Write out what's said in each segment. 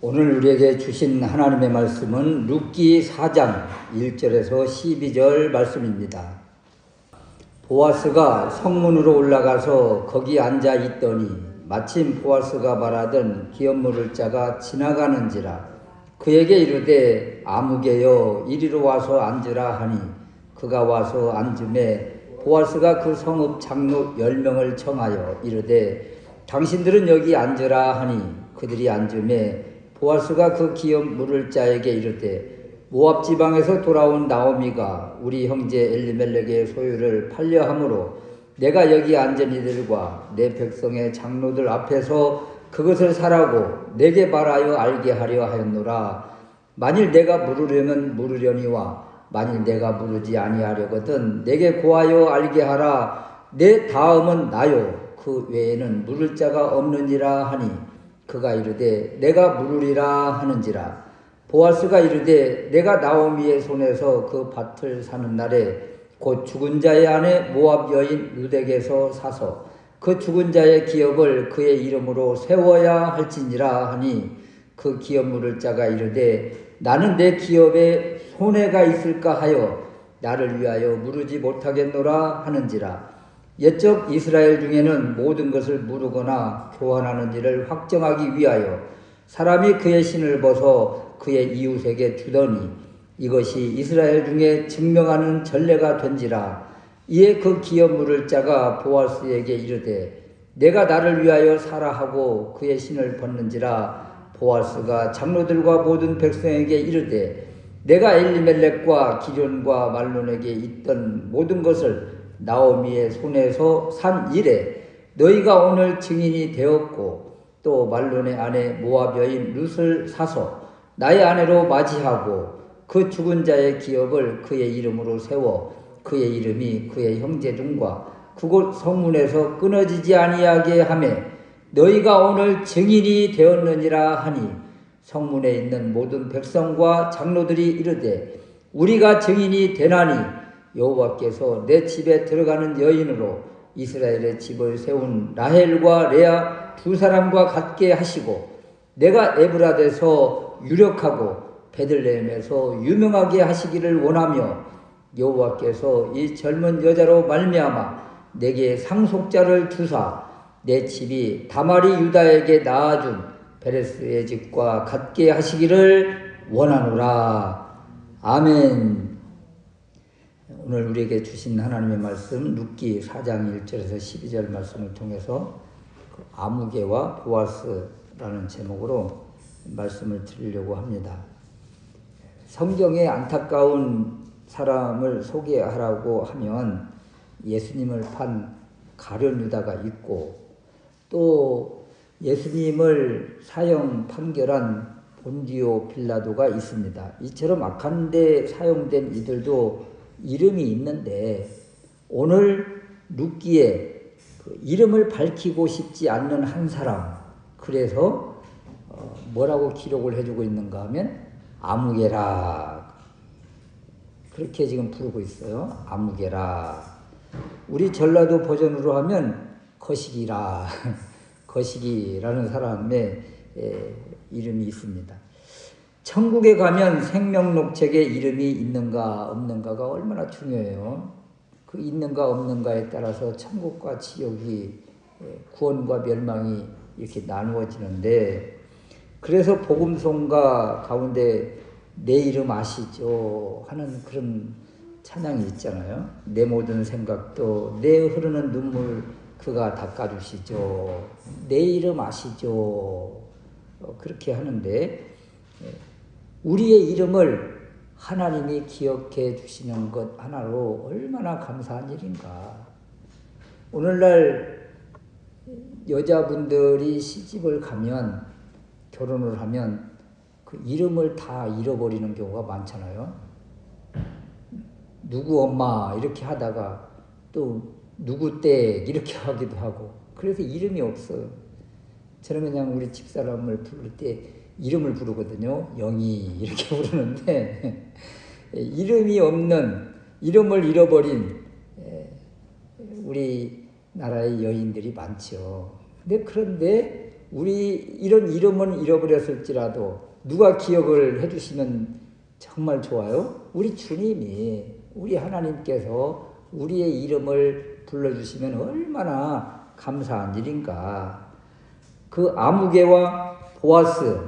오늘 우리에게 주신 하나님의 말씀은 룻기 4장 1절에서 12절 말씀입니다. 보아스가 성문으로 올라가서 거기 앉아 있더니 마침 보아스가 말하던 기업물을 자가 지나가는지라 그에게 이르되 아무개여 이리로 와서 앉으라 하니 그가 와서 앉음에 보아스가 그 성읍 장로 10명을 청하여 이르되 당신들은 여기 앉으라 하니 그들이 앉음에 보아스가 그 기업 물을 자에게 이르되 모압 지방에서 돌아온 나오미가 우리 형제 엘리멜렉의 소유를 팔려 함으로 내가 여기 앉은 이들과 내 백성의 장로들 앞에서 그것을 사라고 내게 말하여 알게 하려 하였노라. 만일 내가 물으려면 물으려니와 만일 내가 물으지 아니하려거든 내게 고하여 알게 하라. 내 다음은 나요 그 외에는 물을 자가 없느니라 하니 그가 이르되 내가 물으리라 하는지라. 보아스가 이르되 내가 나오미의 손에서 그 밭을 사는 날에 곧 죽은 자의 아내 모압 여인 룻에게서 사서 그 죽은 자의 기업을 그의 이름으로 세워야 할지니라 하니 그 기업 물을 자가 이르되 나는 내 기업에 손해가 있을까 하여 나를 위하여 물으지 못하겠노라 하는지라. 옛적 이스라엘 중에는 모든 것을 물으거나 교환하는 일을 확정하기 위하여 사람이 그의 신을 벗어 그의 이웃에게 주더니 이것이 이스라엘 중에 증명하는 전례가 된지라. 이에 그 기업 물을 자가 보아스에게 이르되 내가 나를 위하여 사라 하고 그의 신을 벗는지라. 보아스가 장로들과 모든 백성에게 이르되 내가 엘리멜렉과 기련과 말론에게 있던 모든 것을 나오미의 손에서 산 이래 너희가 오늘 증인이 되었고 또 말론의 아내 모압 여인 룻을 사서 나의 아내로 맞이하고 그 죽은 자의 기업을 그의 이름으로 세워 그의 이름이 그의 형제중과 그곳 성문에서 끊어지지 아니하게 하매 너희가 오늘 증인이 되었느니라 하니 성문에 있는 모든 백성과 장로들이 이르되 우리가 증인이 되나니 여호와께서 내 집에 들어가는 여인으로 이스라엘의 집을 세운 라헬과 레아 두 사람과 같게 하시고 내가 에브라데서 유력하고 베들레헴에서 유명하게 하시기를 원하며 여호와께서 이 젊은 여자로 말미암아 내게 상속자를 주사 내 집이 다말이 유다에게 낳아준 베레스의 집과 같게 하시기를 원하노라. 아멘. 오늘 우리에게 주신 하나님의 말씀 룻기 4장 1절에서 12절 말씀을 통해서 아무개와 보아스라는 제목으로 말씀을 드리려고 합니다. 성경에 안타까운 사람을 소개하라고 하면 예수님을 판 가룟 유다가 있고 또 예수님을 사형 판결한 본디오 빌라도가 있습니다. 이처럼 악한 데 사용된 이들도 이름이 있는데 오늘 룻기에 그 이름을 밝히고 싶지 않는 한 사람, 그래서 뭐라고 기록을 해주고 있는가 하면 아무개라 그렇게 지금 부르고 있어요. 아무개라. 우리 전라도 버전으로 하면 거시기라 거시기라는 사람의 이름이 있습니다. 천국에 가면 생명록책에 이름이 있는가 없는가가 얼마나 중요해요. 그 있는가 없는가에 따라서 천국과 지옥이 구원과 멸망이 이렇게 나누어지는데 그래서 복음송가 가운데 내 이름 아시죠 하는 그런 찬양이 있잖아요. 내 모든 생각도 내 흐르는 눈물 그가 닦아주시죠. 내 이름 아시죠. 그렇게 하는데 우리의 이름을 하나님이 기억해 주시는 것 하나로 얼마나 감사한 일인가. 오늘날 여자분들이 시집을 가면 결혼을 하면 그 이름을 다 잃어버리는 경우가 많잖아요. 누구 엄마 이렇게 하다가 또 누구 댁 이렇게 하기도 하고 그래서 이름이 없어요. 저는 그냥 우리 집사람을 부를 때 이름을 부르거든요. 영희 이렇게 부르는데 이름이 없는 이름을 잃어버린 우리 나라의 여인들이 많죠. 그런데 우리 이런 이름은 잃어버렸을지라도 누가 기억을 해주시면 정말 좋아요? 우리 주님이, 우리 하나님께서 우리의 이름을 불러주시면 얼마나 감사한 일인가. 그 아무개와 보아스,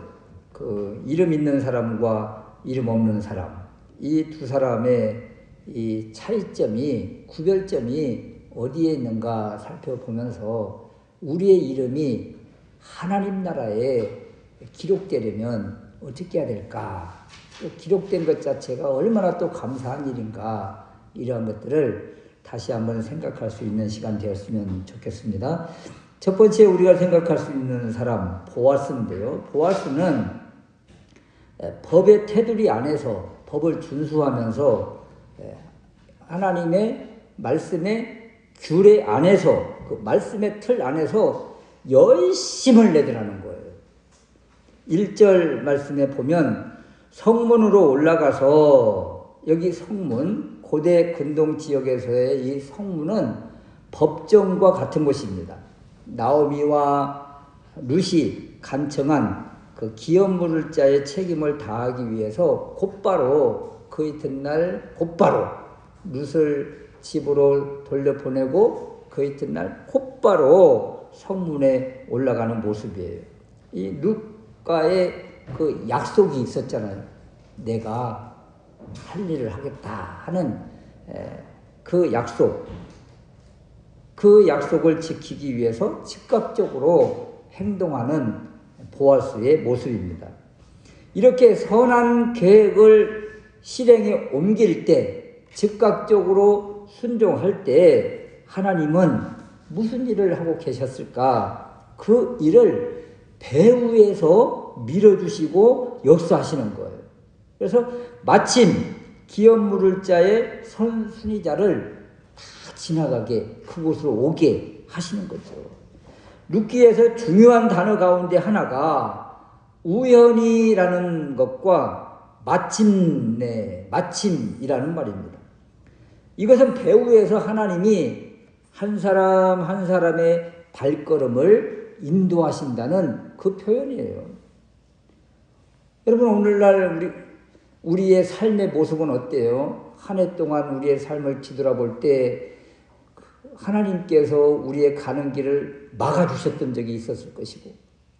그 이름 있는 사람과 이름 없는 사람, 이 두 사람의 이 차이점이, 구별점이 어디에 있는가 살펴보면서 우리의 이름이 하나님 나라에 기록되려면 어떻게 해야 될까? 또 기록된 것 자체가 얼마나 또 감사한 일인가? 이러한 것들을 다시 한번 생각할 수 있는 시간 되었으면 좋겠습니다. 첫 번째 우리가 생각할 수 있는 사람, 보아스인데요. 보아스는 법의 테두리 안에서 법을 준수하면서 하나님의 말씀의 규례 안에서, 그 말씀의 틀 안에서 열심을 내더라는 거예요. 1절 말씀에 보면 성문으로 올라가서, 여기 성문, 고대 근동 지역에서의 이 성문은 법정과 같은 곳입니다. 나오미와 룻이 간청한 그 기업물을 자의 책임을 다하기 위해서 곧바로 그 이튿날 곧바로 룻을 집으로 돌려보내고 그 이튿날 곧바로 성문에 올라가는 모습이에요. 이 룻과의 그 약속이 있었잖아요. 내가 할 일을 하겠다 하는 그 약속, 그 약속을 지키기 위해서 즉각적으로 행동하는 보아스의 모습입니다. 이렇게 선한 계획을 실행에 옮길 때, 즉각적으로 순종할 때 하나님은 무슨 일을 하고 계셨을까? 그 일을 배후에서 밀어주시고 역사하시는 거예요. 그래서 마침 기업 물을 자의 선순위자를 다 지나가게, 그곳으로 오게 하시는 거죠. 룻기에서 중요한 단어 가운데 하나가 우연이라는 것과 마침내, 마침이라는 말입니다. 이것은 배후에서 하나님이 한 사람 한 사람의 발걸음을 인도하신다는 그 표현이에요. 여러분, 오늘날 우리의 삶의 모습은 어때요? 한 해 동안 우리의 삶을 뒤돌아볼 때 하나님께서 우리의 가는 길을 막아주셨던 적이 있었을 것이고,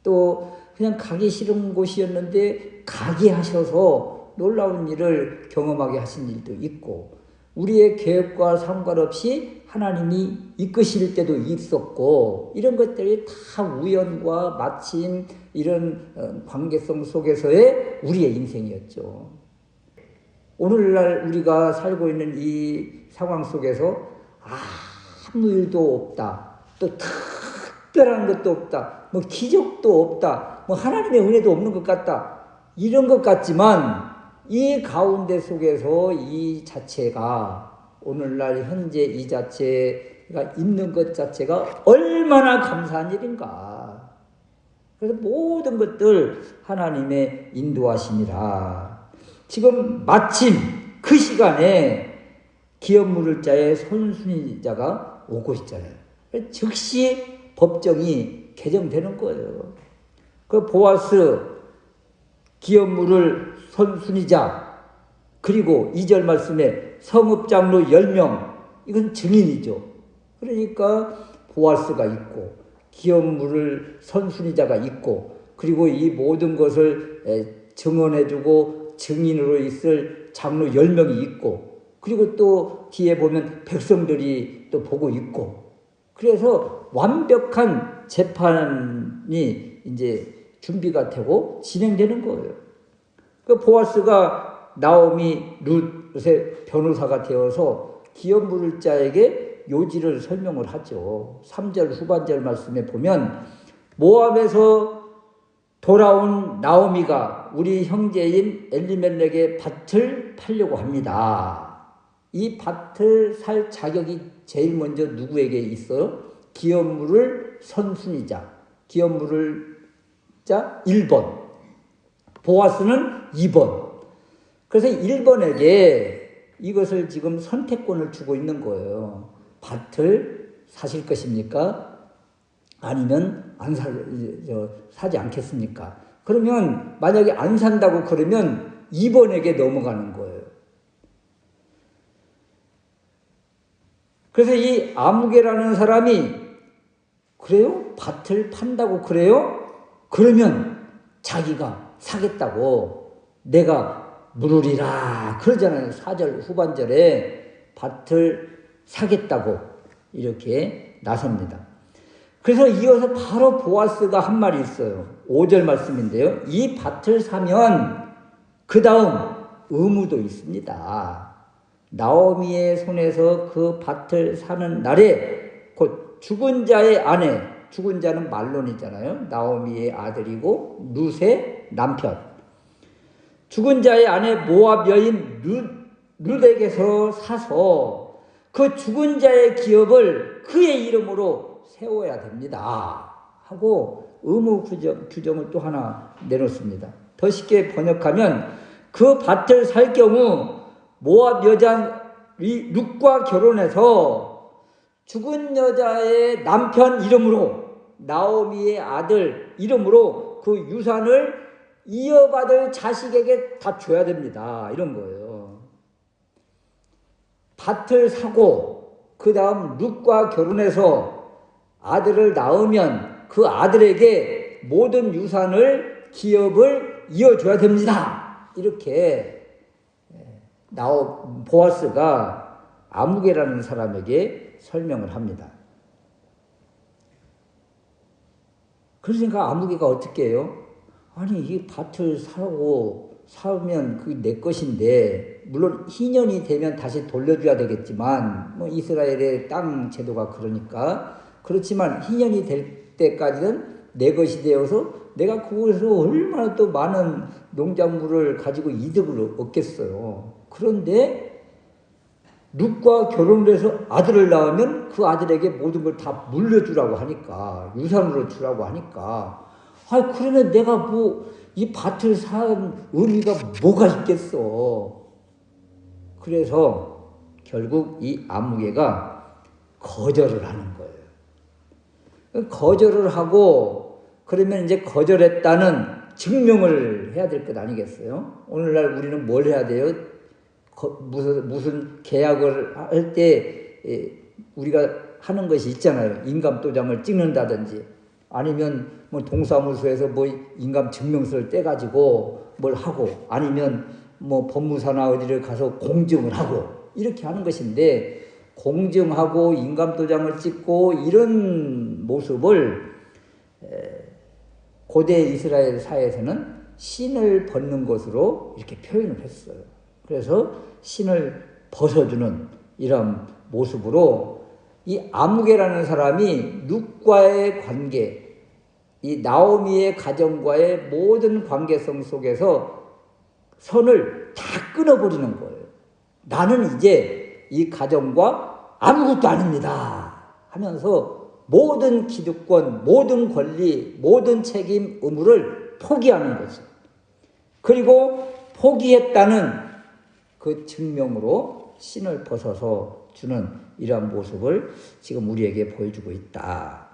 또 그냥 가기 싫은 곳이었는데 가게 하셔서 놀라운 일을 경험하게 하신 일도 있고, 우리의 계획과 상관없이 하나님이 이끄실 때도 있었고, 이런 것들이 다 우연과 마침, 이런 관계성 속에서의 우리의 인생이었죠. 오늘날 우리가 살고 있는 이 상황 속에서 아무 일도 없다, 또 특별한 것도 없다, 뭐 기적도 없다, 뭐 하나님의 은혜도 없는 것 같다, 이런 것 같지만 이 가운데 속에서 이 자체가, 오늘날 현재 이 자체가 있는 것 자체가 얼마나 감사한 일인가. 그래서 모든 것들 하나님의 인도하심이라. 지금 마침 그 시간에 기업 물을 자의 선순위자가 오고 있잖아요. 즉시 법정이 개정되는 거예요. 그 보아스, 기업 물을 선순위자, 그리고 2절 말씀에 성읍장로 10명, 이건 증인이죠. 그러니까 보아스가 있고 기업 물을 선순위자가 있고, 그리고 이 모든 것을 증언해주고 증인으로 있을 장로 10명이 있고, 그리고 또 뒤에 보면 백성들이 또 보고 있고, 그래서 완벽한 재판이 이제 준비가 되고 진행되는 거예요. 그 보아스가 나오미 룻의 변호사가 되어서 기업 물을 자에게 요지를 설명을 하죠. 3절 후반절 말씀에 보면 모압에서 돌아온 나오미가 우리 형제인 엘리멜렉의 밭을 팔려고 합니다. 이 밭을 살 자격이 제일 먼저 누구에게 있어요? 기업 물을 선순위자, 기업 물을 자 1번, 보아스는 2번. 그래서 1번에게 이것을 지금 선택권을 주고 있는 거예요. 밭을 사실 것입니까? 아니면 사지 않겠습니까? 그러면 만약에 안 산다고 그러면 2번에게 넘어가는 거예요. 그래서 이 아무개라는 사람이 그래요? 밭을 판다고 그래요? 그러면 자기가 사겠다고 내가 물으리라 그러잖아요. 4절 후반절에 밭을 사겠다고 이렇게 나섭니다. 그래서 이어서 바로 보아스가 한 말이 있어요. 5절 말씀인데요. 이 밭을 사면 그 다음 의무도 있습니다. 나오미의 손에서 그 밭을 사는 날에 곧 죽은 자의 아내, 죽은 자는 말론이잖아요. 나오미의 아들이고 룻의 남편. 죽은 자의 아내 모압 여인 룻에게서 사서 그 죽은 자의 기업을 그의 이름으로 세워야 됩니다. 하고 의무 규정을 또 하나 내놓습니다. 더 쉽게 번역하면 그 밭을 살 경우 모압 여자 룻과 결혼해서 죽은 여자의 남편 이름으로 나오미의 아들 이름으로 그 유산을 이어받을 자식에게 다 줘야 됩니다. 이런 거예요. 밭을 사고 그 다음 룻과 결혼해서 아들을 낳으면 그 아들에게 모든 유산을 기업을 이어줘야 됩니다. 이렇게 보아스가 아무개라는 사람에게 설명을 합니다. 그러니까 아무개가 어떻게 해요? 아니 이 밭을 사면 그게 내 것인데 물론 희년이 되면 다시 돌려줘야 되겠지만 뭐 이스라엘의 땅 제도가 그러니까 그렇지만 희년이 될 때까지는 내 것이 되어서 내가 그곳에서 얼마나 또 많은 농작물을 가지고 이득을 얻겠어요. 그런데 룻과 결혼을 해서 아들을 낳으면 그 아들에게 모든 걸 다 물려주라고 하니까 유산으로 주라고 하니까 그러면 내가 뭐 이 밭을 산 의미가 뭐가 있겠어. 그래서 결국 이 아무개가 거절을 하는 거예요. 거절을 하고 그러면 이제 거절했다는 증명을 해야 될 것 아니겠어요? 오늘날 우리는 뭘 해야 돼요? 무슨 계약을 할 때 우리가 하는 것이 있잖아요. 인감도장을 찍는다든지 아니면 뭐 동사무소에서 뭐 인감 증명서를 떼가지고 뭘 하고 아니면 뭐 법무사나 어디를 가서 공증을 하고 이렇게 하는 것인데 공증하고 인감도장을 찍고 이런 모습을 고대 이스라엘 사회에서는 신을 벗는 것으로 이렇게 표현을 했어요. 그래서 신을 벗어주는 이런 모습으로 이 아무개라는 사람이 룻과의 관계, 이 나오미의 가정과의 모든 관계성 속에서 선을 다 끊어버리는 거예요. 나는 이제 이 가정과 아무것도 아닙니다 하면서 모든 기득권, 모든 권리, 모든 책임, 의무를 포기하는 거죠. 그리고 포기했다는 그 증명으로 신을 벗어서 주는 이러한 모습을 지금 우리에게 보여주고 있다.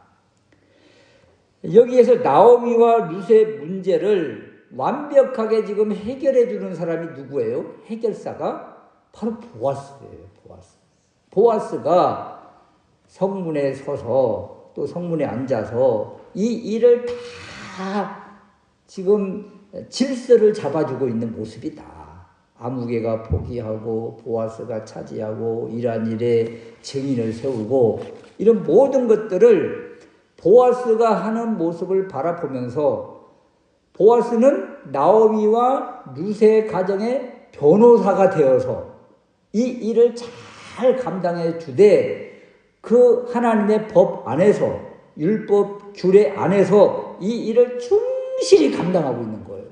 여기에서 나오미와 룻의 문제를 완벽하게 지금 해결해 주는 사람이 누구예요? 해결사가 바로 보아스예요. 보아스가 성문에 서서 또 성문에 앉아서 이 일을 다 지금 질서를 잡아주고 있는 모습이다. 아무개가 포기하고 보아스가 차지하고 이러한 일에 증인을 세우고 이런 모든 것들을 보아스가 하는 모습을 바라보면서 보아스는 나오미와 룻의 가정의 변호사가 되어서 이 일을 잘 감당해 주되 그 하나님의 법 안에서 율법 규례 안에서 이 일을 충실히 감당하고 있는 거예요.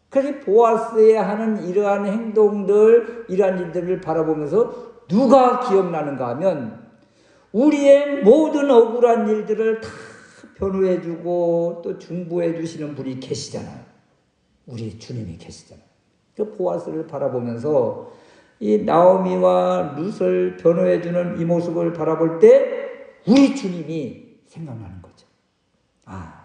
그래서 보아스의 하는 이러한 행동들, 이러한 일들을 바라보면서 누가 기억나는가 하면 우리의 모든 억울한 일들을 다 변호해주고 또 중보해 주시는 분이 계시잖아요. 우리 주님이 계시잖아요. 그 보아스를 바라보면서 이 나오미와 룻을 변호해주는 이 모습을 바라볼 때 우리 주님이 생각나는 거죠.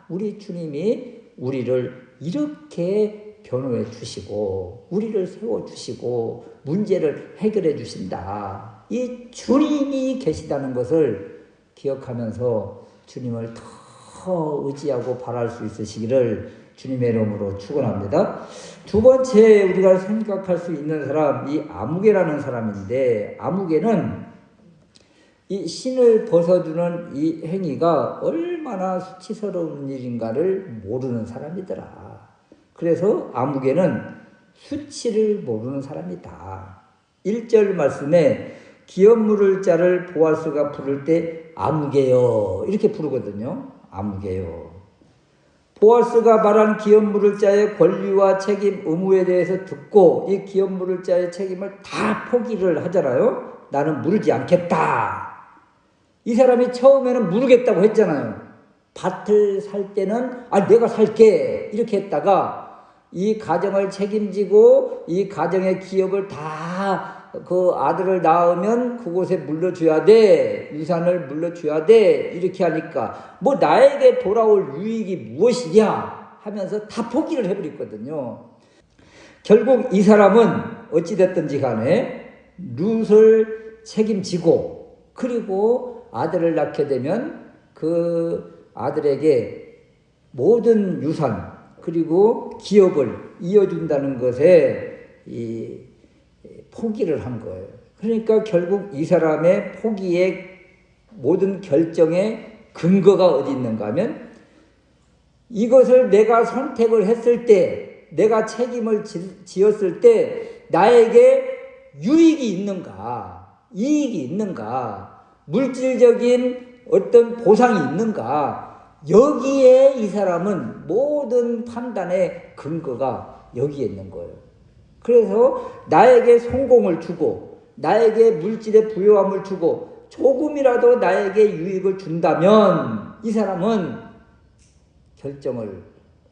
우리 주님이 우리를 이렇게 변호해 주시고 우리를 세워주시고 문제를 해결해 주신다. 이 주님이 계시다는 것을 기억하면서 주님을 더 의지하고 바랄 수 있으시기를 주님의 이름으로 축원합니다. 두 번째 우리가 생각할 수 있는 사람, 이 아무개라는 사람인데, 아무개는 이 신을 벗어주는 이 행위가 얼마나 수치스러운 일인가를 모르는 사람이더라. 그래서 아무개는 수치를 모르는 사람이다. 1절 말씀에 기업 물을 자를 보아스가 부를 때 아무개여 이렇게 부르거든요. 아무개여. 보아스가 말한 기업 물을 자의 권리와 책임, 의무에 대해서 듣고 이 기업 물을 자의 책임을 다 포기를 하잖아요. 나는 물지 않겠다. 이 사람이 처음에는 물겠다고 했잖아요. 밭을 살 때는 내가 살게 이렇게 했다가 이 가정을 책임지고 이 가정의 기업을 다 그 아들을 낳으면 그곳에 물려줘야 돼. 유산을 물려줘야 돼. 이렇게 하니까 뭐 나에게 돌아올 유익이 무엇이냐 하면서 다 포기를 해버렸거든요. 결국 이 사람은 어찌됐든지 간에 룻을 책임지고 그리고 아들을 낳게 되면 그 아들에게 모든 유산 그리고 기업을 이어준다는 것에 포기를 한 거예요. 그러니까 결국 이 사람의 포기의 모든 결정의 근거가 어디 있는가 하면 이것을 내가 선택을 했을 때 내가 책임을 지었을 때 나에게 유익이 있는가 이익이 있는가 물질적인 어떤 보상이 있는가 여기에 이 사람은 모든 판단의 근거가 여기에 있는 거예요. 그래서 나에게 성공을 주고 나에게 물질의 부요함을 주고 조금이라도 나에게 유익을 준다면 이 사람은 결정을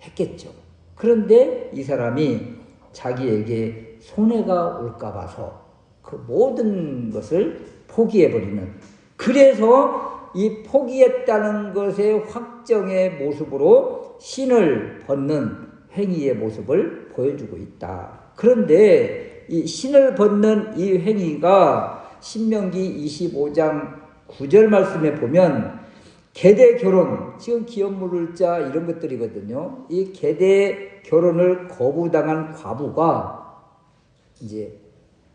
했겠죠. 그런데 이 사람이 자기에게 손해가 올까 봐서 그 모든 것을 포기해버리는, 그래서 이 포기했다는 것의 확정의 모습으로 신을 벗는 행위의 모습을 보여주고 있다. 그런데 이 신을 벗는 이 행위가 신명기 25장 9절 말씀에 보면 계대 결혼, 지금 기업 물을 자 이런 것들이거든요. 이 계대 결혼을 거부당한 과부가 이제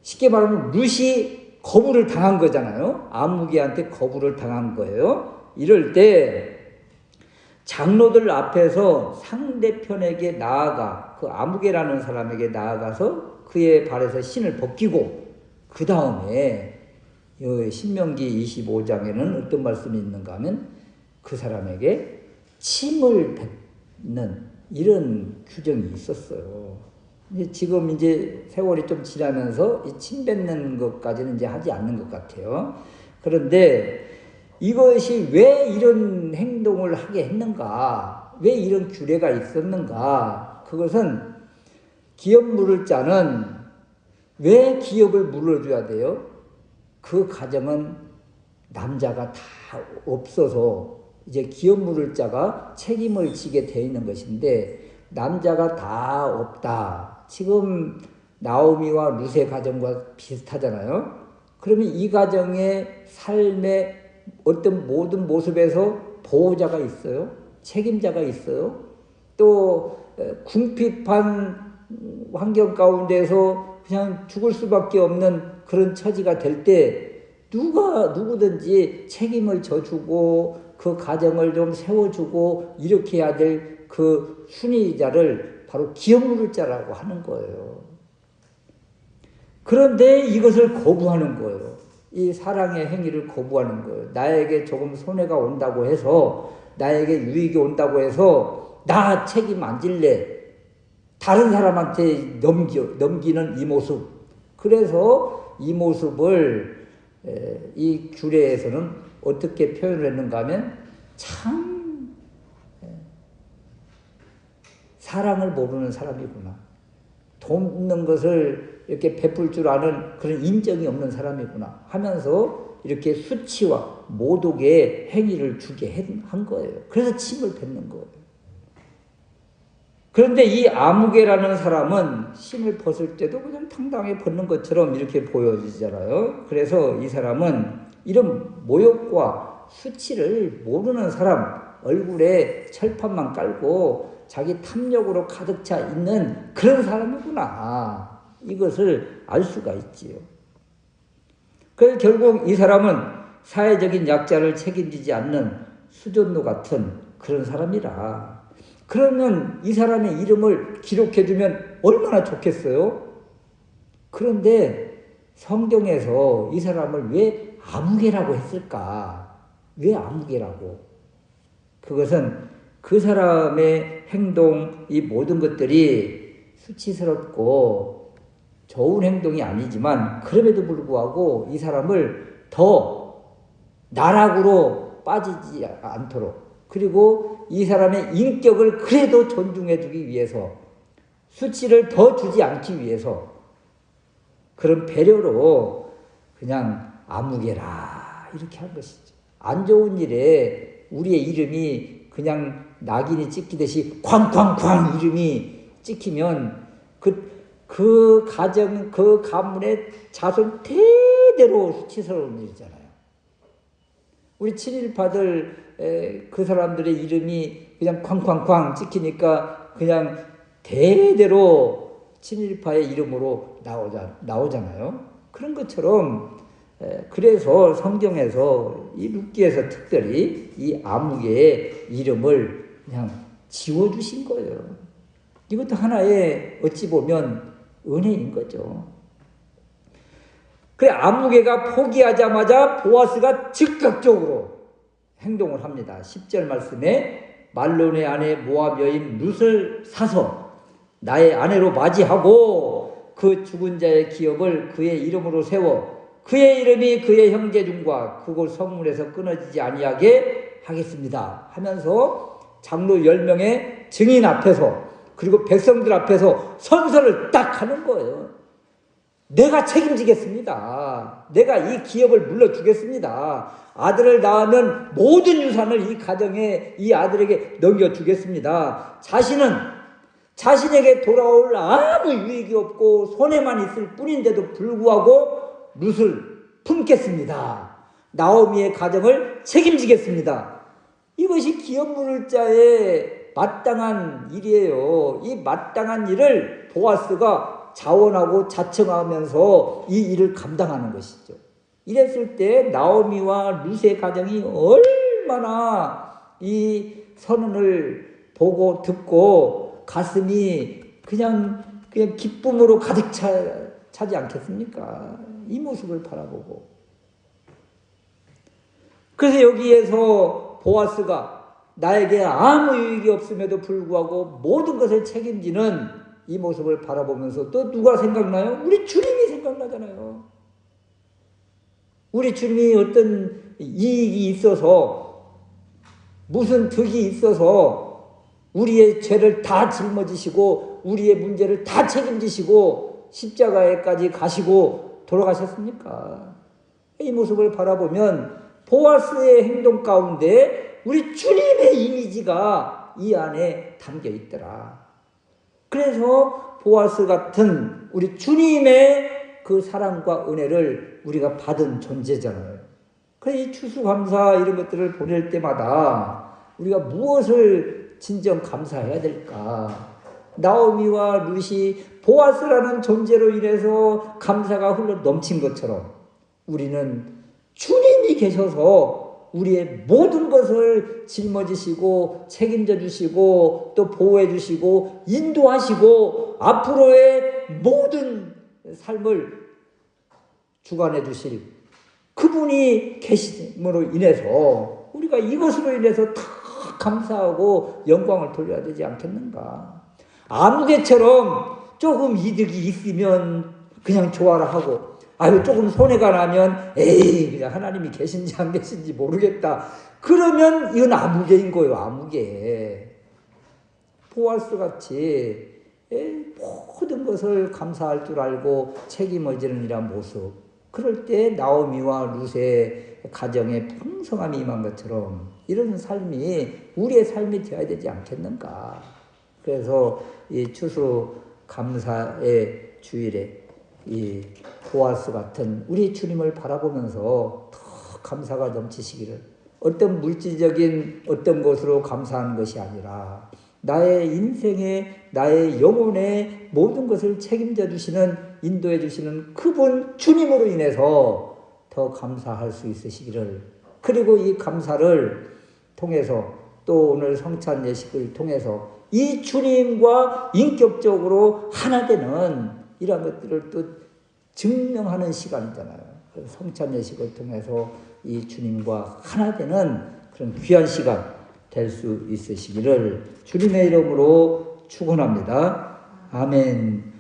쉽게 말하면 룻이 거부를 당한 거잖아요. 아무개한테 거부를 당한 거예요. 이럴 때 장로들 앞에서 상대편에게 나아가 그 아무개라는 사람에게 나아가서 그의 발에서 신을 벗기고 그 다음에 신명기 25장에는 어떤 말씀이 있는가 하면 그 사람에게 침을 뱉는 이런 규정이 있었어요. 지금 이제 세월이 좀 지나면서 이 침 뱉는 것까지는 이제 하지 않는 것 같아요. 그런데 이것이 왜 이런 행동을 하게 했는가? 왜 이런 규례가 있었는가? 그것은 기업 물을 자는 왜 기업을 물어줘야 돼요? 그 가정은 남자가 다 없어서 이제 기업 물을 자가 책임을 지게 돼 있는 것인데 남자가 다 없다. 지금 나오미와 룻의 가정과 비슷하잖아요. 그러면 이 가정의 삶의 어떤 모든 모습에서 보호자가 있어요. 책임자가 있어요. 또 궁핍한 환경 가운데서 그냥 죽을 수밖에 없는 그런 처지가 될 때 누구든지 책임을 져주고 그 가정을 좀 세워주고 이렇게 해야 될 그 순위자를 바로 기업 물을 자라고 하는 거예요. 그런데 이것을 거부하는 거예요. 이 사랑의 행위를 거부하는 거예요. 나에게 조금 손해가 온다고 해서 나에게 유익이 온다고 해서 나 책임 안 질래. 다른 사람한테 넘기는 이 모습. 그래서 이 모습을 이 규례에서는 어떻게 표현을 했는가 하면 참 사랑을 모르는 사람이구나. 돈 있는 것을 이렇게 베풀 줄 아는 그런 인정이 없는 사람이구나 하면서 이렇게 수치와 모독의 행위를 주게 한 거예요. 그래서 침을 뱉는 거예요. 그런데 이 아무개라는 사람은 침을 벗을 때도 그냥 당당하게 벗는 것처럼 이렇게 보여지잖아요. 그래서 이 사람은 이런 모욕과 수치를 모르는 사람, 얼굴에 철판만 깔고 자기 탐욕으로 가득 차 있는 그런 사람이구나. 이것을 알 수가 있지요. 그래서 결국 이 사람은 사회적인 약자를 책임지지 않는 수전노 같은 그런 사람이라. 그러면 이 사람의 이름을 기록해두면 얼마나 좋겠어요? 그런데 성경에서 이 사람을 왜 아무개라고 했을까? 왜 아무개라고? 그것은 그 사람의 행동, 이 모든 것들이 수치스럽고 좋은 행동이 아니지만 그럼에도 불구하고 이 사람을 더 나락으로 빠지지 않도록, 그리고 이 사람의 인격을 그래도 존중해 주기 위해서, 수치를 더 주지 않기 위해서 그런 배려로 그냥 아무개라 이렇게 한 것이죠. 안 좋은 일에 우리의 이름이 그냥 낙인이 찍히듯이 쾅쾅쾅 이름이 찍히면 그 가정, 그 가문의 자손 대대로 수치스러운 일이잖아요. 우리 친일파들 그 사람들의 이름이 그냥 쾅쾅쾅 찍히니까 그냥 대대로 친일파의 이름으로 나오잖아요. 그런 것처럼 그래서 성경에서 이 룻기에서 특별히 이 아무개의 이름을 그냥 지워주신 거예요. 이것도 하나의 어찌 보면 은혜인 거죠. 그래, 아무개가 포기하자마자 보아스가 즉각적으로 행동을 합니다. 10절 말씀에 말론의 아내 모압 여인 룻을 사서 나의 아내로 맞이하고 그 죽은 자의 기업을 그의 이름으로 세워 그의 이름이 그의 형제중과 그곳 성문에서 끊어지지 아니하게 하겠습니다 하면서 장로 10명의 증인 앞에서 그리고 백성들 앞에서 선서를 딱 하는 거예요. 내가 책임지겠습니다. 내가 이 기업을 물려주겠습니다. 아들을 낳으면 모든 유산을 이 가정에, 이 아들에게 넘겨주겠습니다. 자신에게 돌아올 아무 유익이 없고 손해만 있을 뿐인데도 불구하고 룻을 품겠습니다. 나오미의 가정을 책임지겠습니다. 이것이 기업 물을 자의 마땅한 일이에요. 이 마땅한 일을 보아스가 자원하고 자청하면서 이 일을 감당하는 것이죠. 이랬을 때 나오미와 룻의 가정이 얼마나 이 선언을 보고 듣고 가슴이 그냥 기쁨으로 가득 차지 않겠습니까? 이 모습을 바라보고. 그래서 여기에서 보아스가 나에게 아무 유익이 없음에도 불구하고 모든 것을 책임지는 이 모습을 바라보면서 또 누가 생각나요? 우리 주님이 생각나잖아요. 우리 주님이 어떤 이익이 있어서, 무슨 득이 있어서 우리의 죄를 다 짊어지시고 우리의 문제를 다 책임지시고 십자가에까지 가시고 돌아가셨습니까? 이 모습을 바라보면 보아스의 행동 가운데 우리 주님의 이미지가 이 안에 담겨 있더라. 그래서 보아스 같은 우리 주님의 그 사랑과 은혜를 우리가 받은 존재잖아요. 그래서 이 추수감사 이런 것들을 보낼 때마다 우리가 무엇을 진정 감사해야 될까? 나오미와 룻이 보아스라는 존재로 인해서 감사가 흘러 넘친 것처럼 우리는 주님이 계셔서 우리의 모든 것을 짊어지시고 책임져 주시고 또 보호해 주시고 인도하시고 앞으로의 모든 삶을 주관해 주실 그분이 계심으로 인해서 우리가 이것으로 인해서 다 감사하고 영광을 돌려야 되지 않겠는가. 아무개처럼 조금 이득이 있으면 그냥 좋아라 하고 아유 조금 손해가 나면 에이 그냥 하나님이 계신지 안 계신지 모르겠다. 그러면 이건 아무개인 거예요. 아무개. 보아스같이 모든 것을 감사할 줄 알고 책임을 지는 이런 모습. 그럴 때 나오미와 룻의 가정에 풍성함이 임한 것처럼 이런 삶이 우리의 삶이 되어야 되지 않겠는가. 그래서 이 추수감사의 주일에 이 보아스 같은 우리 주님을 바라보면서 더 감사가 넘치시기를, 어떤 물질적인 어떤 것으로 감사하는 것이 아니라 나의 인생에 나의 영혼의 모든 것을 책임져 주시는, 인도해 주시는 그분 주님으로 인해서 더 감사할 수 있으시기를, 그리고 이 감사를 통해서 또 오늘 성찬 예식을 통해서 이 주님과 인격적으로 하나 되는 이런 것들을 또 증명하는 시간이잖아요. 성찬 예식을 통해서 이 주님과 하나 되는 그런 귀한 시간 될 수 있으시기를 주님의 이름으로 축원합니다. 아멘.